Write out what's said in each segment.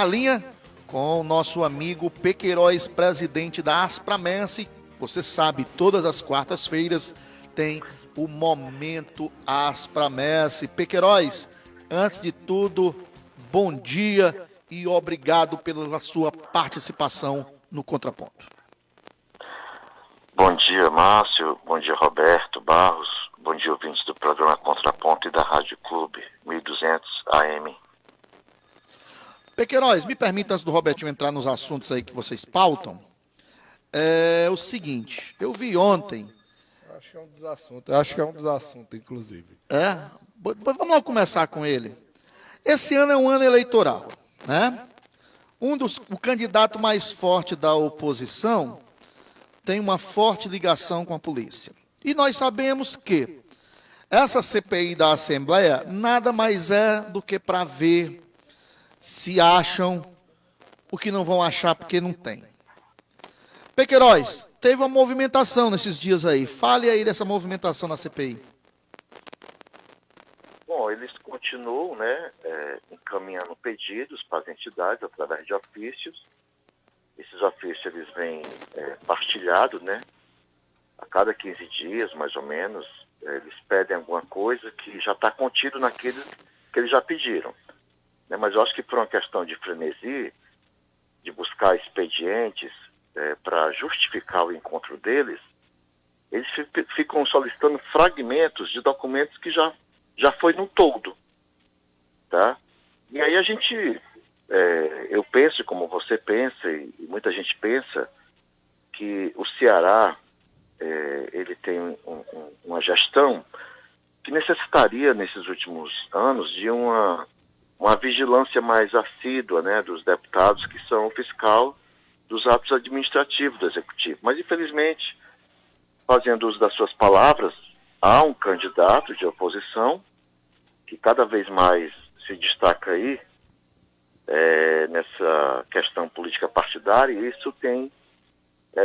na linha com o nosso amigo Pequeiroz, presidente da Aspramense. Você sabe, todas as quartas-feiras tem o Momento Aspramense. Pequeiroz, antes de tudo, bom dia e obrigado pela sua participação no Contraponto. Bom dia, Márcio. Bom dia, Roberto Barros. Bom dia, ouvintes do programa Contraponto e da Rádio Clube 1200 AM. Pequeiroz, me permita, antes do Robertinho entrar nos assuntos aí que vocês pautam, o seguinte, eu vi ontem... Acho que é um dos assuntos, inclusive. Vamos lá começar com ele. Esse ano é um ano eleitoral, né? O candidato mais forte da oposição tem uma forte ligação com a polícia. E nós sabemos que essa CPI da Assembleia nada mais é do que para ver se acham o que não vão achar porque não tem. Pequeiroz, teve uma movimentação nesses dias aí. Fale aí dessa movimentação na CPI. Bom, eles continuam, encaminhando pedidos para as entidades através de ofícios. Esses ofícios eles vêm partilhados, a cada 15 dias, mais ou menos. Eles pedem alguma coisa que já está contido naquele que eles já pediram. Mas eu acho que por uma questão de frenesi, de buscar expedientes para justificar o encontro deles, eles ficam solicitando fragmentos de documentos que já foi no todo. Tá? E aí a gente, eu penso, como você pensa, e muita gente pensa, que o Ceará, ele tem uma gestão que necessitaria, nesses últimos anos, de uma vigilância mais assídua, dos deputados que são o fiscal dos atos administrativos do Executivo. Mas, infelizmente, fazendo uso das suas palavras, há um candidato de oposição que cada vez mais se destaca aí nessa questão política partidária, e isso tem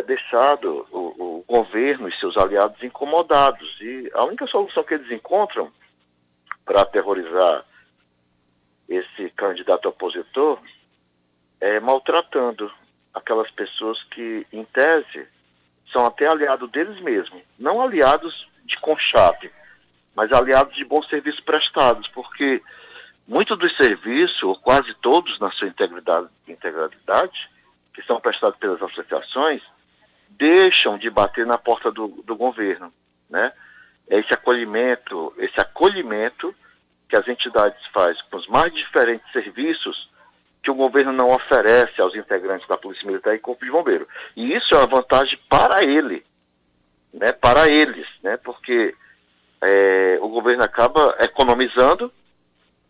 deixado o governo e seus aliados incomodados. E a única solução que eles encontram para aterrorizar esse candidato opositor é maltratando aquelas pessoas que, em tese, são até aliados deles mesmos. Não aliados de conchave, mas aliados de bons serviços prestados, porque muitos dos serviços, ou quase todos na sua integralidade, que são prestados pelas associações, deixam de bater na porta do governo. Esse acolhimento que as entidades fazem com os mais diferentes serviços que o governo não oferece aos integrantes da Polícia Militar e Corpo de Bombeiro. E isso é uma vantagem para ele, para eles, porque o governo acaba economizando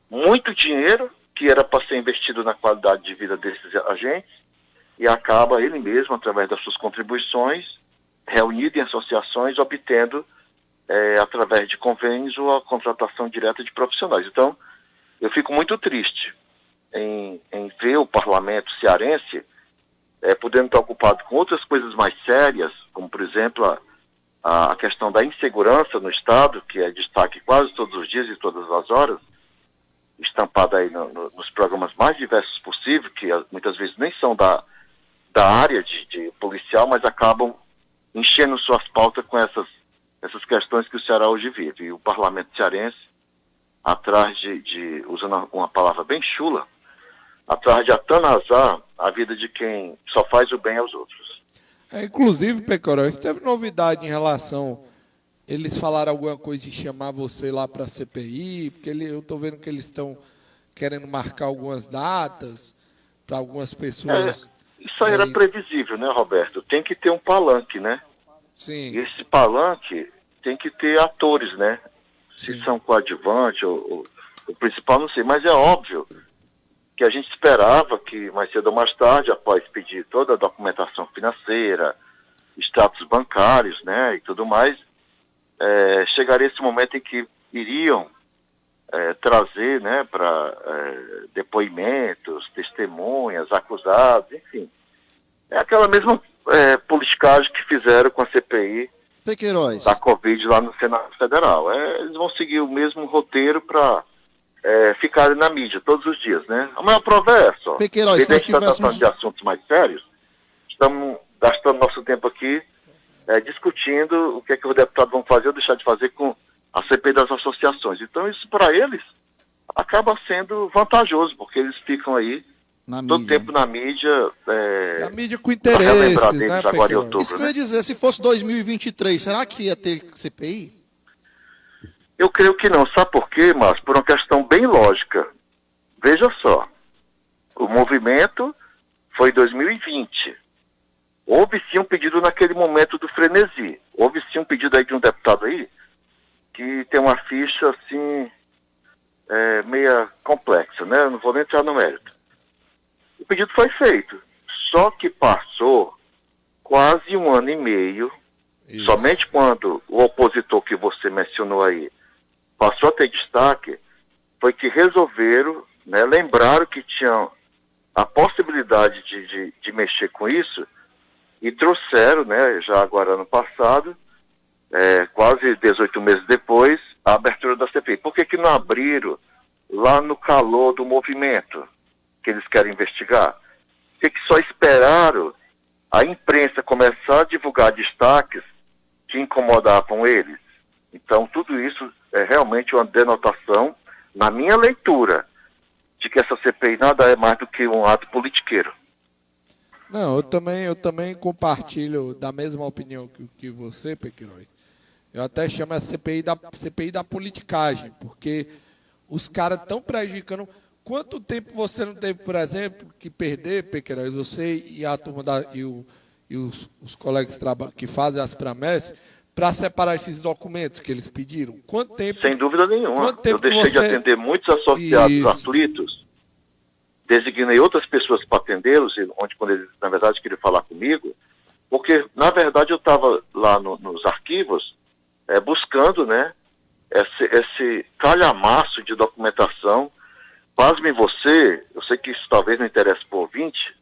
muito dinheiro que era para ser investido na qualidade de vida desses agentes, e acaba ele mesmo, através das suas contribuições, reunido em associações, obtendo, através de convênios, ou a contratação direta de profissionais. Então, eu fico muito triste em ver o parlamento cearense podendo estar ocupado com outras coisas mais sérias, como, por exemplo, a questão da insegurança no Estado, que é destaque quase todos os dias e todas as horas, estampada aí nos programas mais diversos possíveis, que muitas vezes nem são da área de policial, mas acabam enchendo suas pautas com essas questões que o Ceará hoje vive. E o parlamento cearense, atrás usando uma palavra bem chula, atrás de atanazar a vida de quem só faz o bem aos outros. Inclusive, Pequeiroz, teve novidade em relação... Eles falaram alguma coisa de chamar você lá para a CPI, porque eu estou vendo que eles estão querendo marcar algumas datas para algumas pessoas... Isso aí era previsível, Roberto? Tem que ter um palanque, Sim. E esse palanque tem que ter atores, Se Sim. são coadjuvantes ou o principal, não sei. Mas é óbvio que a gente esperava que mais cedo ou mais tarde, após pedir toda a documentação financeira, status bancários, e tudo mais, chegaria esse momento em que iriam trazer, para depoimentos, testemunhas, acusados, enfim. É aquela mesma politicagem que fizeram com a CPI Pequeiroz, da Covid lá no Senado Federal. Eles vão seguir o mesmo roteiro para ficarem na mídia todos os dias, né? A maior prova é essa, ó. Pequeiroz, se nós está tratando tivéssemos... de assuntos mais sérios, estamos gastando nosso tempo aqui discutindo o que é que os deputados vão fazer ou deixar de fazer com a CPI das associações. Então isso para eles acaba sendo vantajoso, porque eles ficam aí todo tempo na mídia. A mídia com para relembrar interesses, deles né, agora em Pequeiroz? outubro. Isso que eu ia dizer, se fosse 2023, será que ia ter CPI? Eu creio que não. Sabe por quê, Márcio? Por uma questão bem lógica. Veja só, o movimento foi em 2020. Houve sim um pedido naquele momento do frenesi. Houve sim um pedido aí de um deputado aí que tem uma ficha assim, meia complexa, né? Eu não vou nem entrar no mérito. O pedido foi feito. Só que passou quase 1 ano e meio, Isso. somente quando o opositor que você mencionou aí passou a ter destaque, foi que resolveram, né, lembraram que tinham a possibilidade de mexer com isso e trouxeram, né, já agora ano passado, quase 18 meses depois, a abertura da CPI. Por que não abriram lá no calor do movimento que eles querem investigar? Por que só esperaram a imprensa começar a divulgar destaques que incomodavam eles? Então, tudo isso é realmente uma denotação, na minha leitura, de que essa CPI nada é mais do que um ato politiqueiro. Não, eu também compartilho da mesma opinião que você, Pequeiroz. Eu até chamo a CPI da politicagem, porque os caras estão prejudicando. Quanto tempo você não teve, por exemplo, que perder, Pequeiroz, você e a turma e os colegas que fazem as promessas, para separar esses documentos que eles pediram? Quanto tempo? Sem dúvida nenhuma. Quanto tempo Eu deixei de atender muitos associados Isso. aflitos, designei outras pessoas para atendê-los, quando eles, na verdade, queriam falar comigo, porque, na verdade, eu estava lá nos arquivos, buscando, né, esse calhamaço de documentação. Pasme você, eu sei que isso talvez não interesse para o ouvinte,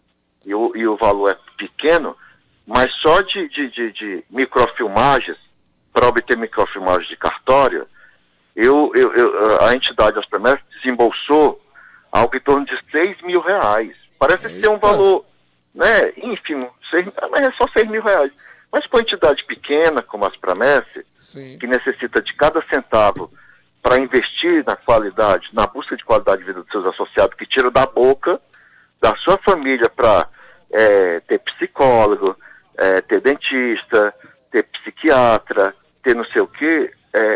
e o valor é pequeno, mas só de microfilmagens, para obter microfilmagens de cartório, a entidade, as promessas, desembolsou algo em torno de R$6 mil. Parece ser um valor, né, ínfimo, mas é só R$6 mil. Mas para uma entidade pequena, como as promessas, que necessita de cada centavo para investir na qualidade, na busca de qualidade de vida dos seus associados, que tiram da boca da sua família para ter psicólogo, ter dentista, ter psiquiatra, ter não sei o quê,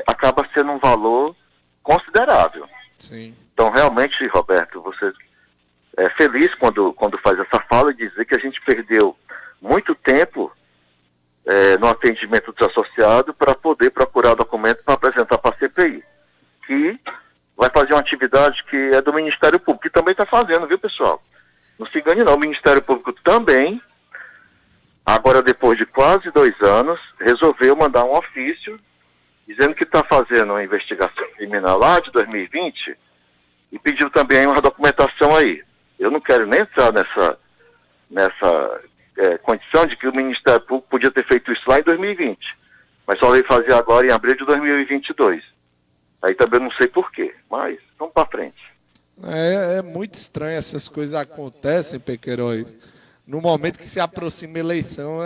acaba sendo um valor considerável. Sim. Então, realmente, Roberto, você é feliz quando faz essa fala e dizer que a gente perdeu muito tempo no atendimento dos associados para poder procurar documento para apresentar para a CPI, que vai fazer uma atividade que é do Ministério Público, que também está fazendo, viu, pessoal? Não se engane não, o Ministério Público também, agora depois de quase 2 anos, resolveu mandar um ofício dizendo que está fazendo uma investigação criminal lá de 2020 e pediu também uma documentação aí. Eu não quero nem entrar nessa condição de que o Ministério Público podia ter feito isso lá em 2020, mas só veio fazer agora em abril de 2022. Aí também não sei porquê, mas vamos para frente. É muito estranho essas coisas acontecem, Pequeiroz, no momento que se aproxima a eleição.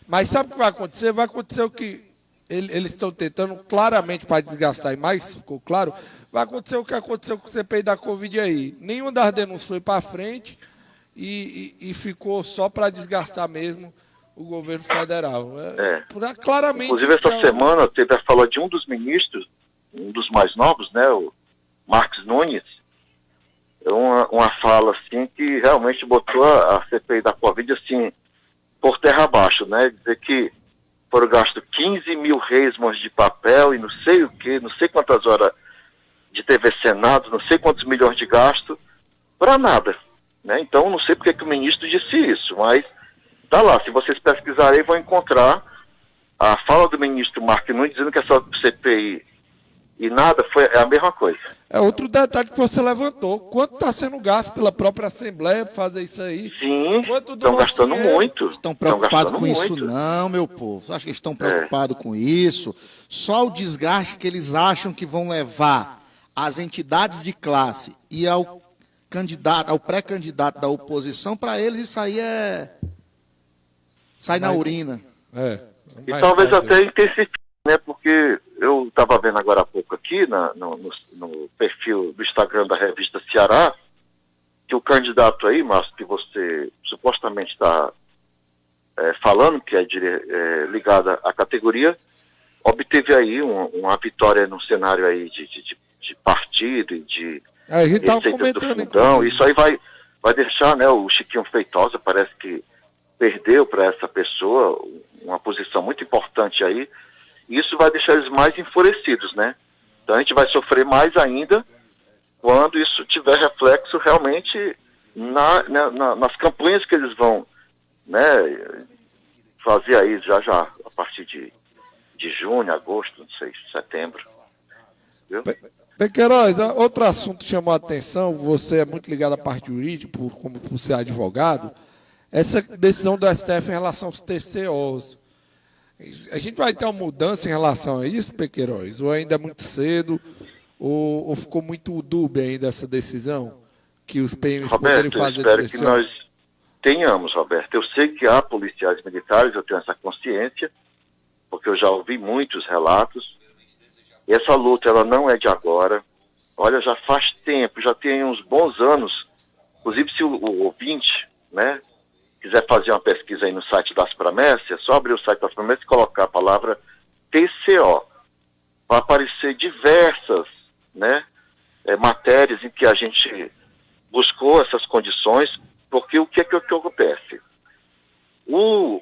Mas sabe o que vai acontecer? Vai acontecer o que eles estão tentando claramente para desgastar, e mais ficou claro, vai acontecer o que aconteceu com o CPI da Covid aí. Nenhuma das denúncias foi para frente e ficou só para desgastar mesmo o governo federal. Claramente. Inclusive, essa semana teve a fala de um dos ministros, um dos mais novos, né, o Marcos Nunes, uma fala assim que realmente botou a CPI da Covid assim, por terra abaixo, né, dizer que foram gastos 15 mil resmos de papel e não sei o que, não sei quantas horas de TV Senado, não sei quantos milhões de gasto, para nada, né? Então, não sei porque que o ministro disse isso, mas tá lá, se vocês pesquisarem, vão encontrar a fala do ministro Marcos Nunes dizendo que essa CPI e nada é a mesma coisa. É outro detalhe que você levantou. Quanto está sendo gasto pela própria Assembleia para fazer isso aí? Sim, estão gastando muito. Estão preocupados com isso não, meu povo. Acho que estão preocupados com isso. Só o desgaste que eles acham que vão levar às entidades de classe e ao candidato, ao pré-candidato da oposição, para eles isso aí sai na urina. E talvez até intensifique, né? Porque eu estava vendo agora há pouco aqui no perfil do Instagram da revista Ceará, que o candidato aí, Márcio, que você supostamente está falando, que é ligado à categoria, obteve aí uma vitória no cenário aí de partido e de receitas do fundão. Isso aí vai deixar, né, o Chiquinho Feitosa, parece que perdeu para essa pessoa uma posição muito importante aí. E isso vai deixar eles mais enfurecidos, né? Então a gente vai sofrer mais ainda quando isso tiver reflexo realmente nas campanhas que eles vão, né, fazer aí já a partir de junho, agosto, não sei, setembro. Viu? Queiroz, outro assunto que chamou a atenção, você é muito ligado à parte jurídica, por ser advogado, essa decisão do STF em relação aos TCOs. A gente vai ter uma mudança em relação a isso, Queiroz? Ou ainda é muito cedo, ou ficou muito dúbia ainda essa decisão? Que os PMs poderem fazer Roberto, eu espero que nós tenhamos, Roberto. Eu sei que há policiais militares, eu tenho essa consciência, porque eu já ouvi muitos relatos. E essa luta, ela não é de agora. Olha, já faz tempo, já tem uns bons anos. Inclusive, se o ouvinte, né, quiser fazer uma pesquisa aí no site das Promessas, é só abrir o site das Promessas e colocar a palavra TCO. Vai aparecer diversas, né, matérias em que a gente buscou essas condições, porque o que acontece? O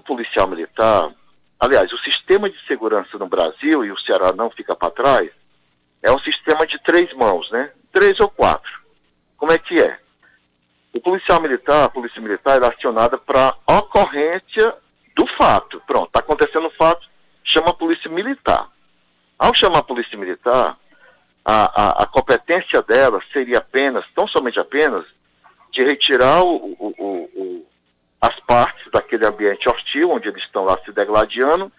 policial militar, aliás, o sistema de segurança no Brasil, e o Ceará não fica para trás, é um sistema de 3 mãos, né? 3 ou 4. Como é que é? O policial militar, a polícia militar é acionada para ocorrência do fato. Pronto, está acontecendo o fato, chama a polícia militar. Ao chamar a polícia militar, a competência dela seria apenas, tão somente apenas, de retirar as partes daquele ambiente hostil, onde eles estão lá se degladiando,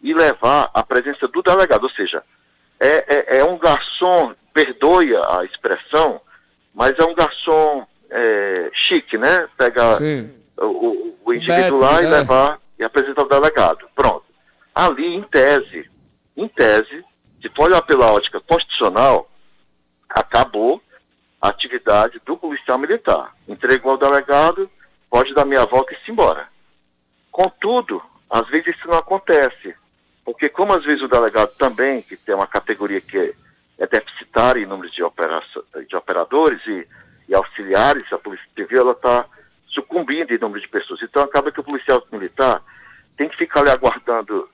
e levar a presença do delegado. Ou seja, é um garçom, perdoe a expressão, mas é um garçom chique, né? Pegar o indivíduo lá e levar e apresentar o delegado. Pronto. Ali, em tese, se for olhar pela ótica constitucional, acabou a atividade do policial militar. Entregou ao delegado, pode dar meia volta e ir embora. Contudo, às vezes isso não acontece. Porque como às vezes o delegado também, que tem uma categoria que é deficitária em número de operadores e auxiliares, a Polícia Civil, ela está sucumbindo em número de pessoas. Então acaba que o policial militar tem que ficar ali aguardando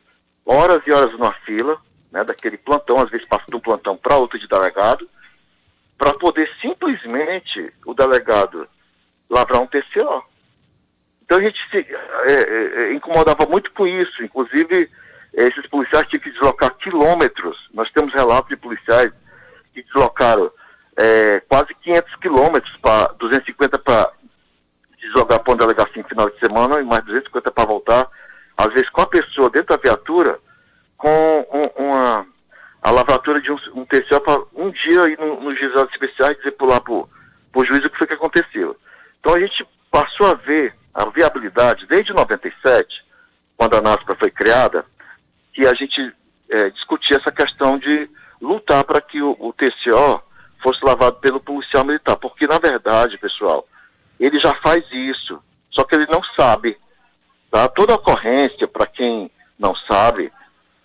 horas e horas numa fila, né, daquele plantão, às vezes passa de um plantão para outro de delegado, para poder simplesmente o delegado lavrar um TCO. Então a gente se incomodava muito com isso. Inclusive, esses policiais tinham que deslocar quilômetros. Nós temos relatos de policiais que deslocaram quase 500 quilômetros, 250 para deslocar para uma delegacia em final de semana e mais 250 para voltar. Às vezes com a pessoa dentro da viatura, com a lavratura de um TCO para um dia ir nos juizados especiais dizer por lá para o juiz o que foi que aconteceu. Então a gente passou a ver a viabilidade desde 97, quando a NASPRA foi criada, que a gente discutia essa questão de lutar para que o TCO fosse lavado pelo policial militar, porque na verdade, pessoal, ele já faz isso, só que ele não sabe. Tá? Toda ocorrência, para quem não sabe,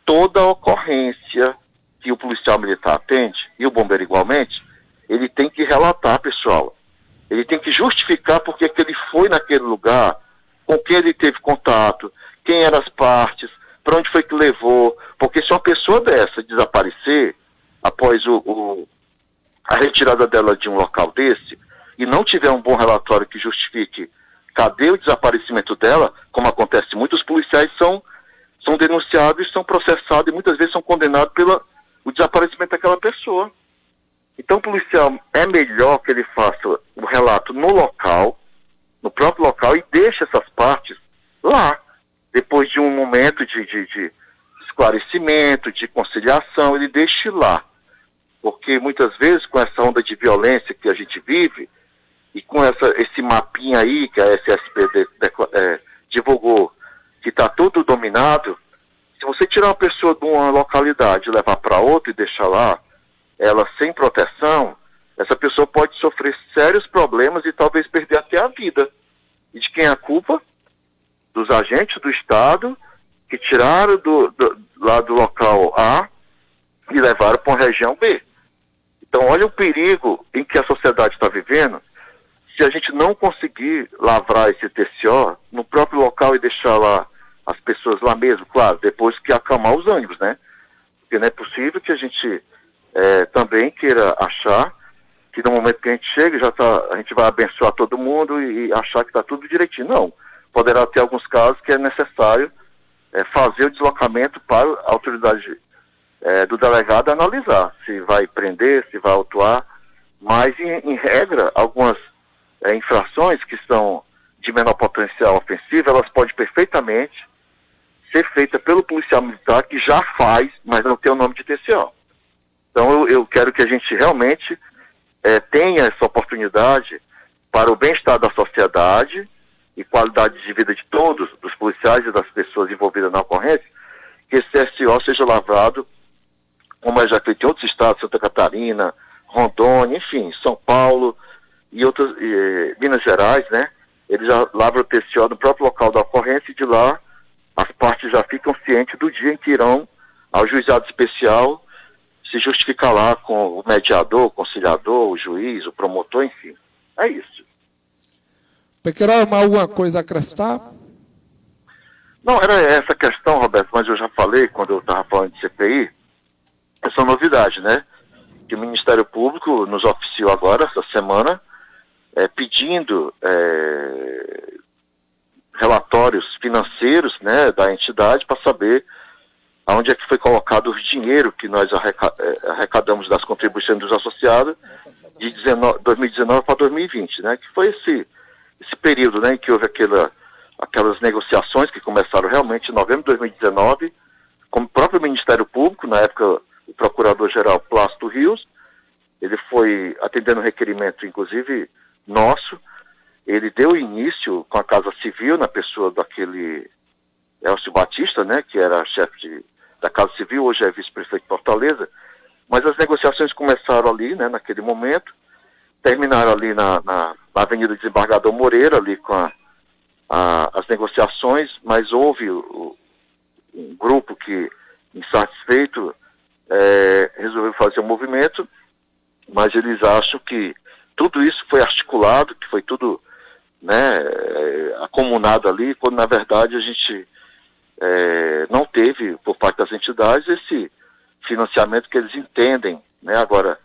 toda ocorrência que o policial militar atende, e o bombeiro igualmente, ele tem que relatar, pessoal. Ele tem que justificar porque que ele foi naquele lugar, com quem ele teve contato, quem eram as partes, para onde foi que levou. Porque se uma pessoa dessa desaparecer, após a retirada dela de um local desse, e não tiver um bom relatório que justifique cadê o desaparecimento dela, como acontece, muitos policiais são denunciados, são processados e muitas vezes são condenados pelo desaparecimento daquela pessoa. Então o policial é melhor que ele faça o relato no local, no próprio local, e deixe essas partes lá, depois de um momento de esclarecimento, de conciliação, ele deixe lá. Porque muitas vezes com essa onda de violência que a gente vive e com esse mapinha aí que a SSP divulgou, que está tudo dominado, se você tirar uma pessoa de uma localidade e levar para outra e deixar lá ela sem proteção, essa pessoa pode sofrer sérios problemas e talvez perder até a vida. E de quem é a culpa? Dos agentes do Estado que tiraram lá do local A e levaram para uma região B. Então, olha o perigo em que a sociedade está vivendo se a gente não conseguir lavrar esse TCO no próprio local e deixar lá as pessoas lá mesmo, claro, depois que acalmar os ânimos, né? Porque não é possível que a gente também queira achar que no momento que a gente chega, a gente vai abençoar todo mundo e achar que está tudo direitinho. Não. Poderá ter alguns casos que é necessário fazer o deslocamento para a autoridade do delegado analisar se vai prender, se vai autuar, mas em regra, algumas infrações que são de menor potencial ofensivo, elas podem perfeitamente ser feitas pelo policial militar que já faz, mas não tem o nome de TCO. Então eu quero que a gente realmente tenha essa oportunidade para o bem-estar da sociedade e qualidade de vida de todos, dos policiais e das pessoas envolvidas na ocorrência, que esse TCO seja lavrado, como é já feito em outros estados, Santa Catarina, Rondônia, enfim, São Paulo e outras, Minas Gerais, né? Eles já lavram o TCO no próprio local da ocorrência e de lá as partes já ficam cientes do dia em que irão ao juizado especial se justificar lá com o mediador, o conciliador, o juiz, o promotor, enfim. É isso. Pequerol, mais alguma coisa a acrescentar? Não, era essa questão, Roberto, mas eu já falei quando eu estava falando de CPI, essa novidade, né? Que o Ministério Público nos oficiou agora, essa semana, pedindo relatórios financeiros, né, da entidade para saber aonde é que foi colocado o dinheiro que nós arrecadamos das contribuições dos associados de 2019 para 2020, né? Que foi esse período, né, em que houve aquelas negociações que começaram realmente em novembro de 2019, como o próprio Ministério Público, na época o Procurador-Geral Plácido Rios, ele foi atendendo um requerimento, inclusive, nosso, ele deu início com a Casa Civil, na pessoa daquele Elcio Batista, né, que era chefe da Casa Civil, hoje é vice-prefeito de Fortaleza, mas as negociações começaram ali, né, naquele momento, terminaram ali na Avenida Desembargador Moreira, ali com as negociações, mas houve um grupo que, insatisfeito, resolveu fazer um movimento, mas eles acham que tudo isso foi articulado, que foi tudo, né, acomunado ali, quando na verdade a gente não teve, por parte das entidades, esse financiamento que eles entendem, né, agora,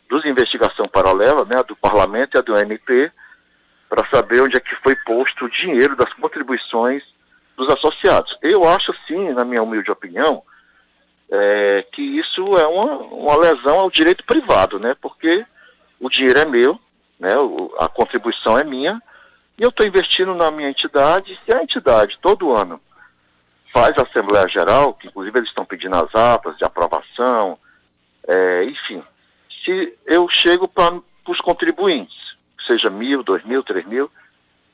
dos investigação paralela, né, do Parlamento e a do MP, para saber onde é que foi posto o dinheiro das contribuições dos associados. Eu acho, sim, na minha humilde opinião, que isso é uma lesão ao direito privado, né, porque o dinheiro é meu, né, a contribuição é minha, e eu estou investindo na minha entidade. Se a entidade, todo ano, faz a Assembleia Geral, que inclusive eles estão pedindo as atas de aprovação, enfim, se eu chego para os contribuintes, seja 1.000, 2.000, 3.000,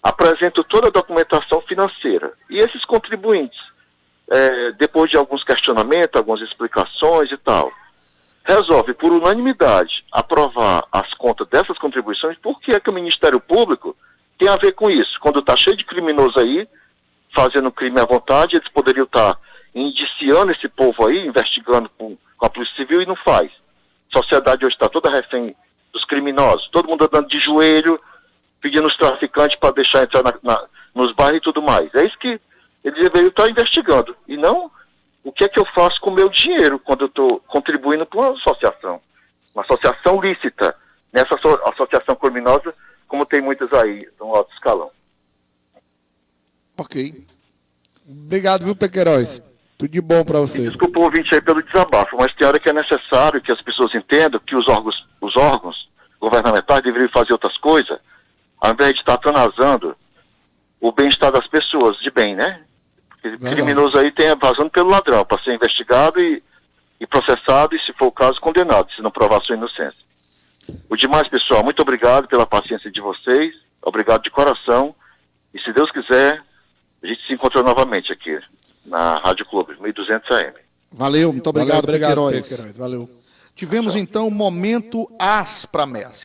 apresento toda a documentação financeira. E esses contribuintes, depois de alguns questionamentos, algumas explicações e tal, resolve por unanimidade aprovar as contas dessas contribuições. Por que é que o Ministério Público tem a ver com isso? Quando está cheio de criminoso aí, fazendo crime à vontade, eles poderiam estar indiciando esse povo aí, investigando com a Polícia Civil e não faz. A sociedade hoje está toda refém dos criminosos, todo mundo andando de joelho, pedindo os traficantes para deixar entrar nos bairros e tudo mais. É isso que eles deveriam estar investigando, e não o que é que eu faço com o meu dinheiro quando eu estou contribuindo para uma associação lícita, nessa associação criminosa, como tem muitas aí no alto escalão. Ok. Obrigado, viu, Pequeróis? Tudo de bom para você. Desculpa o ouvinte aí pelo desabafo, mas tem hora que é necessário que as pessoas entendam que os órgãos governamentais deveriam fazer outras coisas, ao invés de estar atrasando o bem-estar das pessoas, de bem, né? Porque criminoso aí tem vazando pelo ladrão, para ser investigado e e processado e, se for o caso, condenado, se não provar sua inocência. O demais, pessoal, muito obrigado pela paciência de vocês, obrigado de coração, e se Deus quiser, a gente se encontra novamente aqui na Rádio Clube, 1200 AM. Valeu, muito obrigado, Valeu, obrigado, Pequeiroz. Pequeiroz. Valeu. Tivemos então o momento As para Messi.